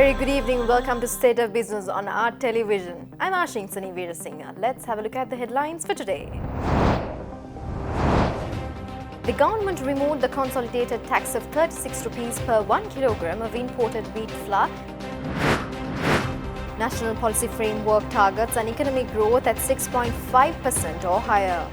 very good evening. Welcome to State of Business on our television. I'm Ashing Sani Veerasinghe. Let's have a look at the headlines for today. The government removed the consolidated tax of 36 rupees per 1 kilogram of imported wheat flour. National policy framework targets an economic growth at 6.5% or higher.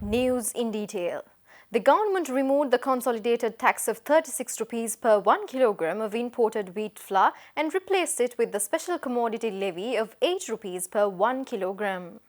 News in detail. The government removed the consolidated tax of 36 rupees per 1 kilogram of imported wheat flour and replaced it with the special commodity levy of 8 rupees per 1 kilogram.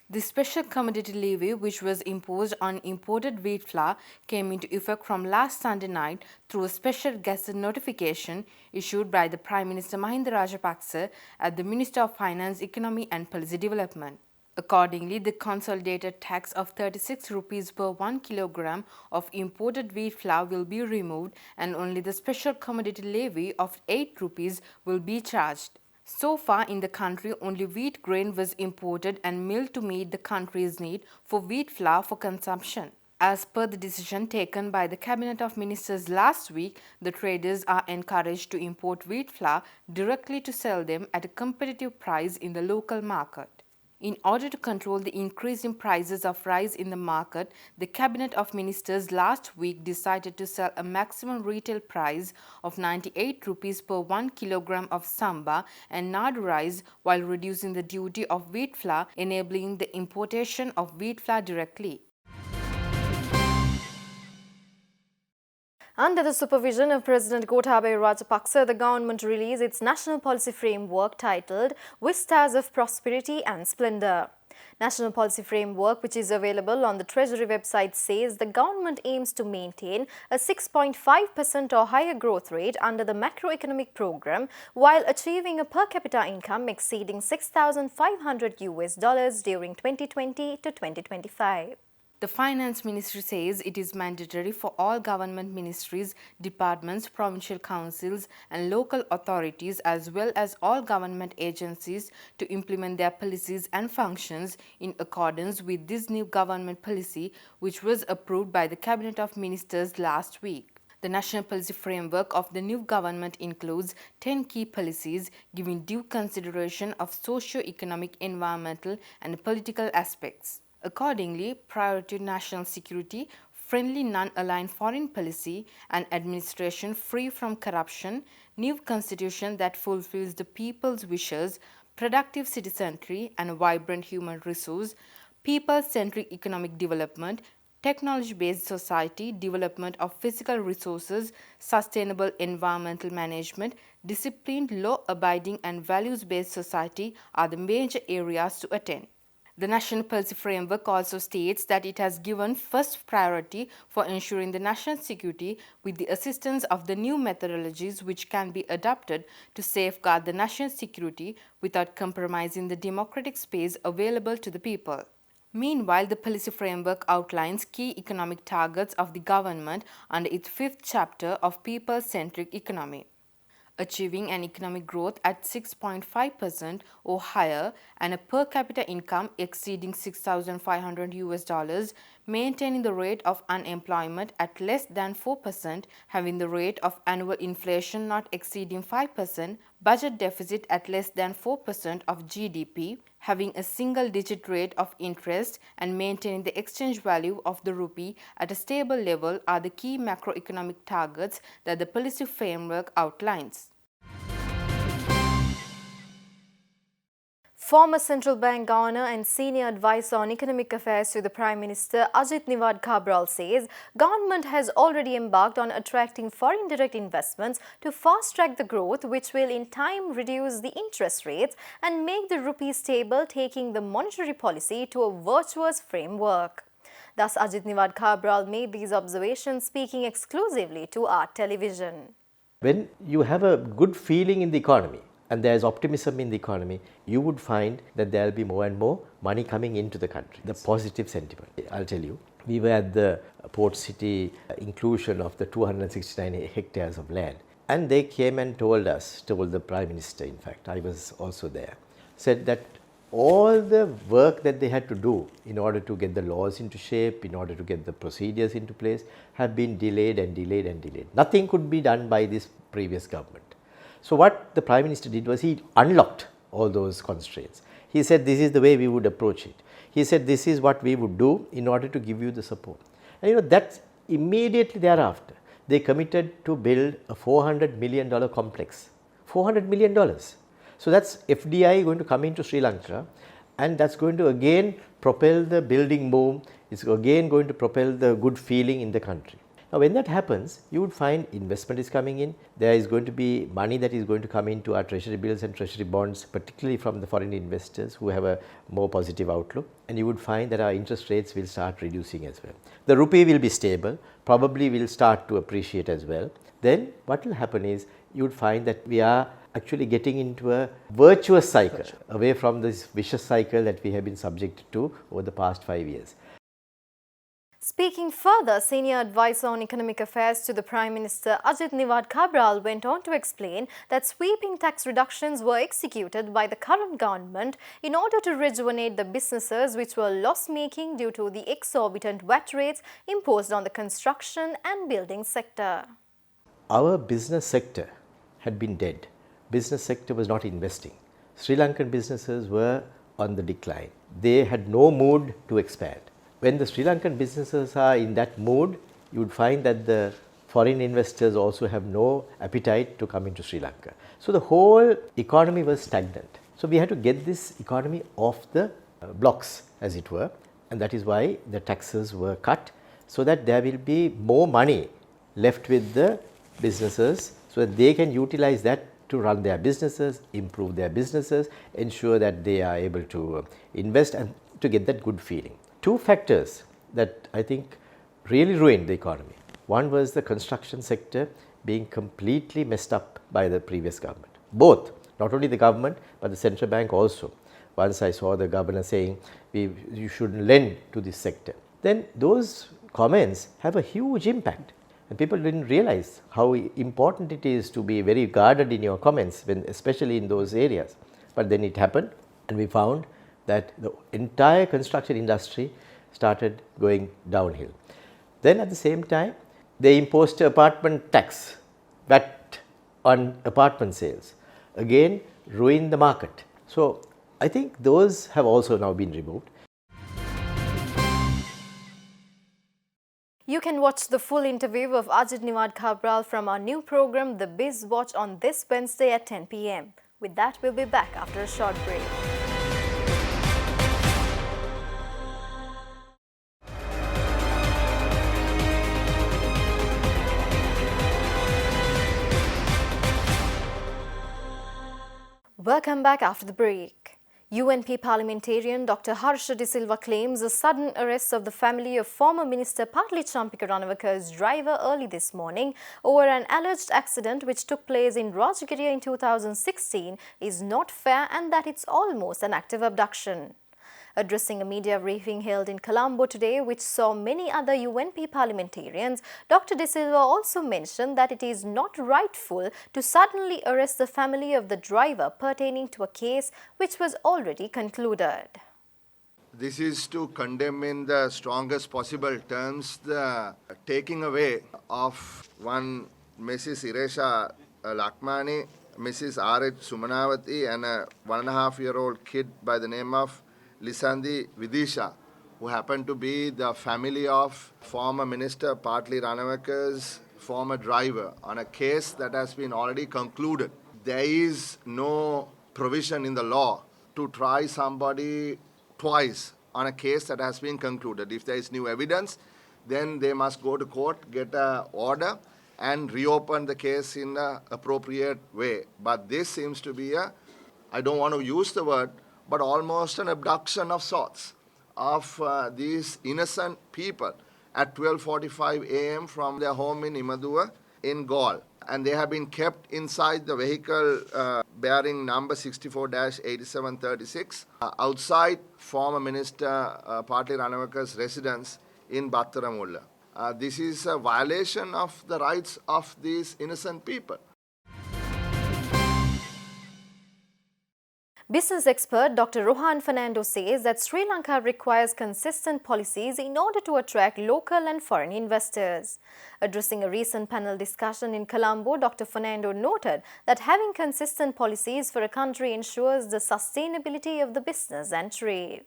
The special commodity levy, which was imposed on imported wheat flour, came into effect from last Sunday night through a special Gazette notification issued by the Prime Minister Mahinda Rajapaksa at the Minister of Finance, Economy and Policy Development. Accordingly, the consolidated tax of 36 rupees per 1 kilogram of imported wheat flour will be removed and only the special commodity levy of 8 rupees will be charged. So far in the country, only wheat grain was imported and milled to meet the country's need for wheat flour for consumption. As per the decision taken by the Cabinet of Ministers last week, the traders are encouraged to import wheat flour directly to sell them at a competitive price in the local market. In order to control the increase in prices of rice in the market, the Cabinet of Ministers last week decided to sell a maximum retail price of 98 rupees per 1 kilogram of samba and nard rice while reducing the duty of wheat flour, enabling the importation of wheat flour directly. Under the supervision of President Gotabaya Rajapaksa, the government released its national policy framework titled Vistas of Prosperity and Splendor. National policy framework, which is available on the Treasury website, says the government aims to maintain a 6.5% or higher growth rate under the macroeconomic program while achieving a per capita income exceeding $6,500 during 2020 to 2025. The Finance Ministry says it is mandatory for all government ministries, departments, provincial councils and local authorities as well as all government agencies to implement their policies and functions in accordance with this new government policy, which was approved by the Cabinet of Ministers last week. The national policy framework of the new government includes 10 key policies giving due consideration of socio-economic, environmental and political aspects. Accordingly, priority national security, friendly non-aligned foreign policy, and administration free from corruption, new constitution that fulfills the people's wishes, productive citizenry and vibrant human resource, people-centric economic development, technology-based society, development of physical resources, sustainable environmental management, disciplined, law-abiding and values-based society are the major areas to attend. The National Policy Framework also states that it has given first priority for ensuring the national security with the assistance of the new methodologies which can be adopted to safeguard the national security without compromising the democratic space available to the people. Meanwhile, the policy framework outlines key economic targets of the government under its fifth chapter of people-centric economy. Achieving an economic growth at 6.5% or higher and a per capita income exceeding $6,500, maintaining the rate of unemployment at less than 4%, having the rate of annual inflation not exceeding 5%, budget deficit at less than 4% of GDP, having a single-digit rate of interest and maintaining the exchange value of the rupee at a stable level are the key macroeconomic targets that the policy framework outlines. Former Central Bank Governor and Senior Advisor on Economic Affairs to the Prime Minister Ajit Niwad Cabral says government has already embarked on attracting foreign direct investments to fast-track the growth, which will in time reduce the interest rates and make the rupee stable, taking the monetary policy to a virtuous framework. Thus, Ajit Niwad Cabral made these observations speaking exclusively to our television. When you have a good feeling in the economy, and there is optimism in the economy, you would find that there will be more and more money coming into the country. The positive sentiment. I'll tell you, we were at the port city inclusion of the 269 hectares of land, and they came and told the Prime Minister, in fact, I was also there, said that all the work that they had to do in order to get the laws into shape, in order to get the procedures into place, have been delayed and delayed and delayed. Nothing could be done by this previous government. So what the Prime Minister did was he unlocked all those constraints. He said this is the way we would approach it. He said this is what we would do in order to give you the support. And that's immediately thereafter they committed to build a $400 million complex. $400 million. So that's FDI going to come into Sri Lanka, and that's going to again propel the building boom. It's again going to propel the good feeling in the country. Now when that happens, you would find investment is coming in. There is going to be money that is going to come into our treasury bills and treasury bonds, particularly from the foreign investors who have a more positive outlook. And you would find that our interest rates will start reducing as well. The rupee will be stable, probably will start to appreciate as well. Then what will happen is you would find that we are actually getting into a virtuous cycle away from this vicious cycle that we have been subjected to over the past 5 years. Speaking further, Senior Advisor on Economic Affairs to the Prime Minister Ajit Niwad Cabral went on to explain that sweeping tax reductions were executed by the current government in order to rejuvenate the businesses which were loss-making due to the exorbitant VAT rates imposed on the construction and building sector. Our business sector had been dead. Business sector was not investing. Sri Lankan businesses were on the decline. They had no mood to expand. When the Sri Lankan businesses are in that mood, you would find that the foreign investors also have no appetite to come into Sri Lanka. So the whole economy was stagnant. So we had to get this economy off the blocks, as it were, and that is why the taxes were cut, so that there will be more money left with the businesses, so that they can utilize that to run their businesses, improve their businesses, ensure that they are able to invest and to get that good feeling. Two factors that I think really ruined the economy. One was the construction sector being completely messed up by the previous government. Both, not only the government but the central bank also. Once I saw the governor saying you shouldn't lend to this sector. Then those comments have a huge impact. And people didn't realize how important it is to be very guarded in your comments, especially in those areas. But then it happened, and we found that the entire construction industry started going downhill. Then at the same time, they imposed apartment tax, VAT on apartment sales, again ruined the market. So I think those have also now been removed. You can watch the full interview of Ajit Niwad Cabral from our new program, The Biz Watch, on this Wednesday at 10 p.m. With that, we'll be back after a short break. Welcome back after the break. UNP parliamentarian Dr. Harsha De Silva claims the sudden arrest of the family of former Minister Patli Champika Ranawaka's driver early this morning over an alleged accident which took place in Rajagiriya in 2016 is not fair, and that it's almost an act of abduction. Addressing a media briefing held in Colombo today, which saw many other UNP parliamentarians, Dr. De Silva also mentioned that it is not rightful to suddenly arrest the family of the driver pertaining to a case which was already concluded. This is to condemn in the strongest possible terms the taking away of one Mrs. Iresha Lakmani, Mrs. R.H. Sumanavati, and a 1.5-year-old kid by the name of Lisandi Vidisha, who happened to be the family of former Minister Patli Ranawaka's former driver on a case that has been already concluded. There is no provision in the law to try somebody twice on a case that has been concluded. If there is new evidence, then they must go to court, get an order, and reopen the case in an appropriate way. But this seems to be I don't want to use the word, but almost an abduction of sorts of these innocent people at 12:45 a.m. from their home in Imaduwa in Gaul. And they have been kept inside the vehicle bearing number 64-8736 outside former Minister Patli Ranawaka's residence in Battaramulla. This is a violation of the rights of these innocent people. Business expert Dr. Rohan Fernando says that Sri Lanka requires consistent policies in order to attract local and foreign investors. Addressing a recent panel discussion in Colombo, Dr. Fernando noted that having consistent policies for a country ensures the sustainability of the business and trade.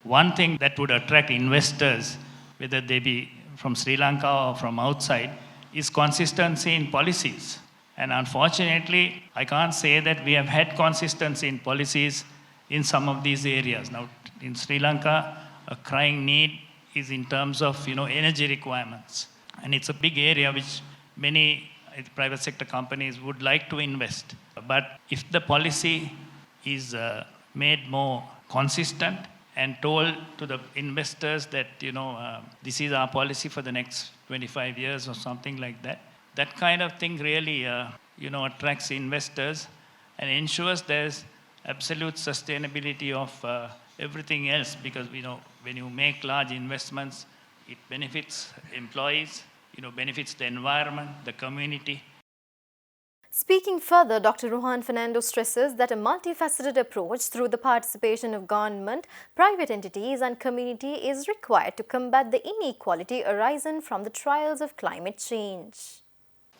One thing that would attract investors, whether they be from Sri Lanka or from outside, is consistency in policies. And unfortunately, I can't say that we have had consistency in policies in some of these areas. Now, in Sri Lanka, a crying need is in terms of energy requirements. And it's a big area which many private sector companies would like to invest. But if the policy is made more consistent and told to the investors that, this is our policy for the next 25 years or something like that, that kind of thing really, attracts investors and ensures there's absolute sustainability of everything else. Because, when you make large investments, it benefits employees, benefits the environment, the community. Speaking further, Dr. Rohan Fernando stresses that a multifaceted approach through the participation of government, private entities and community is required to combat the inequality arising from the trials of climate change.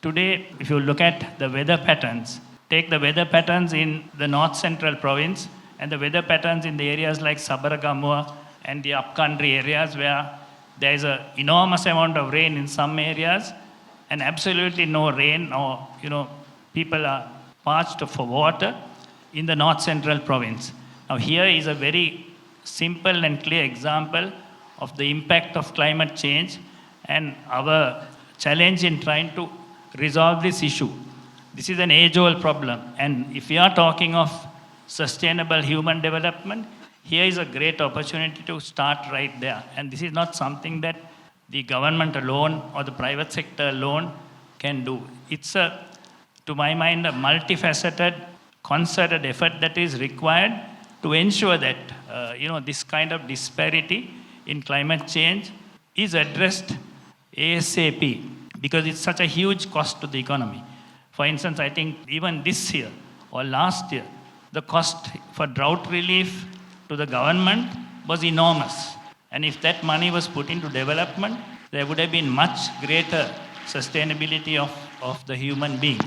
Today, if you look at the weather patterns, take the weather patterns in the north central province and the weather patterns in the areas like Sabaragamua and the upcountry areas where there is an enormous amount of rain in some areas and absolutely no rain, or people are parched for water in the north central province. Now here is a very simple and clear example of the impact of climate change and our challenge in trying to resolve this issue. This is an age-old problem, and if we are talking of sustainable human development, here is a great opportunity to start right there. And this is not something that the government alone or the private sector alone can do. It's to my mind, a multifaceted, concerted effort that is required to ensure that this kind of disparity in climate change is addressed ASAP, because it's such a huge cost to the economy. For instance, I think even this year or last year, the cost for drought relief to the government was enormous. And if that money was put into development, there would have been much greater sustainability of the human being.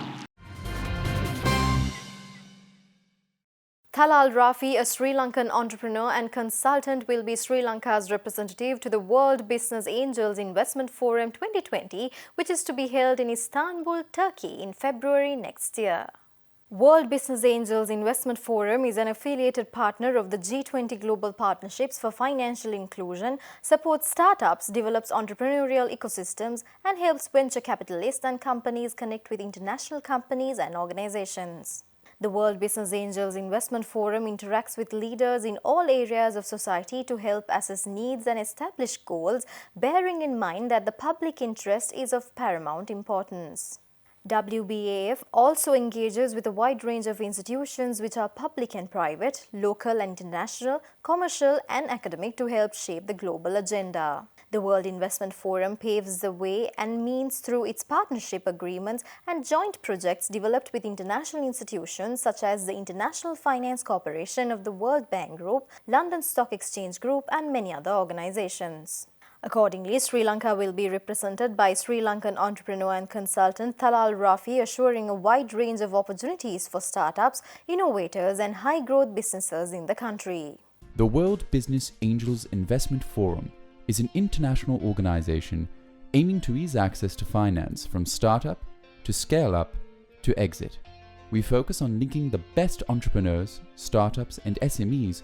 Thalal Rafi, a Sri Lankan entrepreneur and consultant, will be Sri Lanka's representative to the World Business Angels Investment Forum 2020, which is to be held in Istanbul, Turkey in February next year. World Business Angels Investment Forum is an affiliated partner of the G20 Global Partnerships for Financial Inclusion, supports startups, develops entrepreneurial ecosystems, and helps venture capitalists and companies connect with international companies and organizations. The World Business Angels Investment Forum interacts with leaders in all areas of society to help assess needs and establish goals, bearing in mind that the public interest is of paramount importance. WBAF also engages with a wide range of institutions which are public and private, local and international, commercial and academic to help shape the global agenda. The World Investment Forum paves the way and means through its partnership agreements and joint projects developed with international institutions such as the International Finance Corporation of the World Bank Group, London Stock Exchange Group and many other organizations. Accordingly, Sri Lanka will be represented by Sri Lankan entrepreneur and consultant Thalal Rafi, assuring a wide range of opportunities for startups, innovators and high-growth businesses in the country. The World Business Angels Investment Forum is an international organization aiming to ease access to finance from startup to scale-up to exit. We focus on linking the best entrepreneurs, startups and SMEs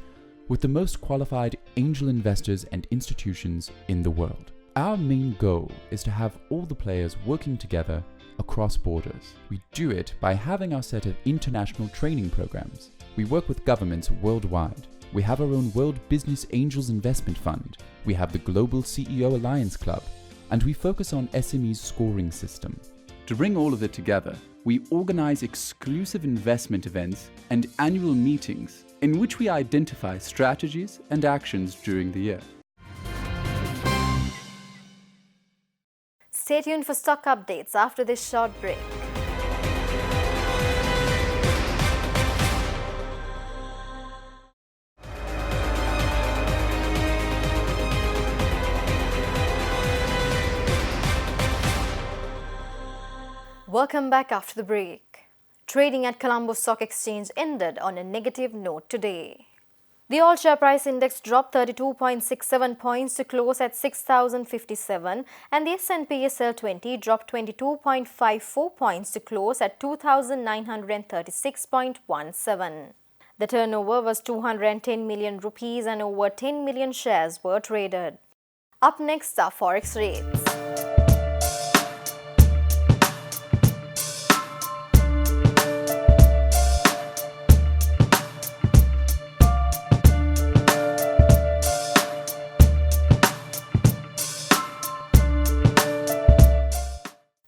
with the most qualified angel investors and institutions in the world. Our main goal is to have all the players working together across borders. We do it by having our set of international training programs. We work with governments worldwide. We have our own World Business Angels Investment Fund. We have the Global CEO Alliance Club. And we focus on SME's scoring system. To bring all of it together, we organize exclusive investment events and annual meetings in which we identify strategies and actions during the year. Stay tuned for stock updates after this short break. Welcome back after the break. Trading at Colombo Stock Exchange ended on a negative note today. The all-share price index dropped 32.67 points to close at 6,057 and the S&P SL 20 dropped 22.54 points to close at 2,936.17. The turnover was 210 million rupees and over 10 million shares were traded. Up next are forex rates.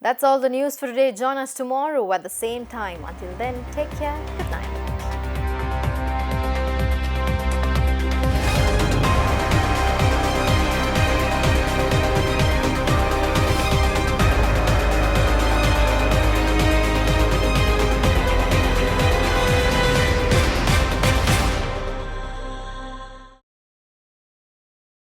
That's all the news for today. Join us tomorrow at the same time. Until then, take care. Good night.